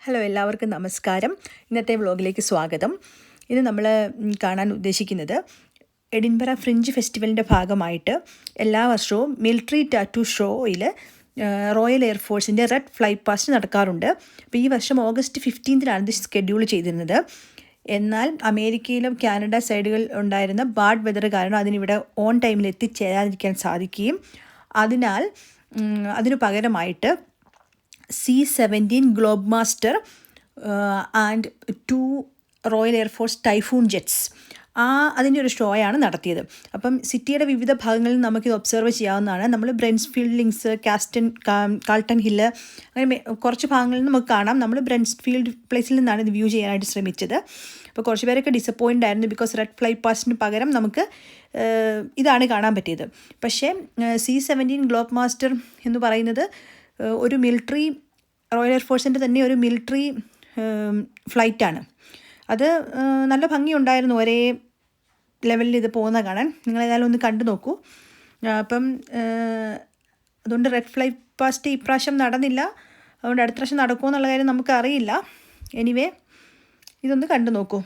Hello, എല്ലാവർക്കും നമസ്കാരം. ഇന്നത്തെ വ്ളോഗിലേക്ക് സ്വാഗതം. ഇത് നമ്മൾ കാണാൻ ഉദ്ദേശിക്കുന്നത് എഡിൻബറ ഫ്രിഞ്ച് ഫെസ്റ്റിവലിൻ്റെ ഭാഗമായിട്ട് എല്ലാ വർഷവും മിലിറ്ററി ടാറ്റു ഷോയിൽ റോയൽ എയർഫോഴ്സിൻ്റെ റെഡ് ഫ്ലൈ പാസ്റ്റ് നടക്കാറുണ്ട്. അപ്പോൾ ഈ വർഷം ഓഗസ്റ്റ് 15 ഇത് ഷെഡ്യൂൾ ചെയ്തിരുന്നത്. എന്നാൽ അമേരിക്കയിലും കാനഡ സൈഡുകളിൽ ഉണ്ടായിരുന്ന ബാഡ് വെതർ കാരണം അതിനിവിടെ ഓൺ ടൈമിൽ എത്തിച്ചേരാതിരിക്കാൻ സാധിക്കുകയും അതിനാൽ അതിനു പകരമായിട്ട് C-17 globe master and 2 royal air force typhoon jets അതിൻ്റെ ഒരു ഷോയാണ് നടത്തിയത്. അപ്പം സിറ്റിയുടെ വിവിധ ഭാഗങ്ങളിൽ നമുക്കിത് ഒബ്സർവ് ചെയ്യാവുന്നതാണ്. നമ്മൾ ബ്രെൻസ്ഫീൽഡ് ലിങ്ക്സ്, കാൾട്ടൺ ഹില്ല്, അങ്ങനെ കുറച്ച് ഭാഗങ്ങളിൽ നമുക്ക് കാണാം. നമ്മൾ ബ്രെൻസ്ഫീൽഡ് പ്ലേസിൽ നിന്നാണ് ഇത് വ്യൂ ചെയ്യാനായിട്ട് ശ്രമിച്ചത്. അപ്പോൾ കുറച്ച് പേരൊക്കെ ഡിസപ്പോയിൻ്റ് ആയിരുന്നു. ബിക്കോസ് റെഡ് ഫ്ലൈ പാസ്റ്റിന് പകരം നമുക്ക് ഇതാണ് കാണാൻ പറ്റിയത്. പക്ഷേ C-17 ഗ്ലോബ് മാസ്റ്റർ എന്ന് പറയുന്നത് ഒരു മിലിറ്ററി റോയൽ എയർഫോഴ്സിൻ്റെ തന്നെ ഒരു മിലിറ്ററി ഫ്ലൈറ്റാണ്. അത് നല്ല ഭംഗിയുണ്ടായിരുന്നു ഒരേ ലെവലിൽ ഇത് പോകുന്ന കാണാൻ. നിങ്ങളേതായാലും ഒന്ന് കണ്ടു നോക്കൂ. അപ്പം അതുകൊണ്ട് റെഡ് ഫ്ലൈ പാസ്റ്റ് ഇപ്രാവശ്യം നടന്നില്ല. അതുകൊണ്ട് അടുത്ത പ്രാവശ്യം നടക്കുമോ എന്നുള്ള കാര്യം നമുക്കറിയില്ല. എനിവേ ഇതൊന്ന് കണ്ടു നോക്കൂ.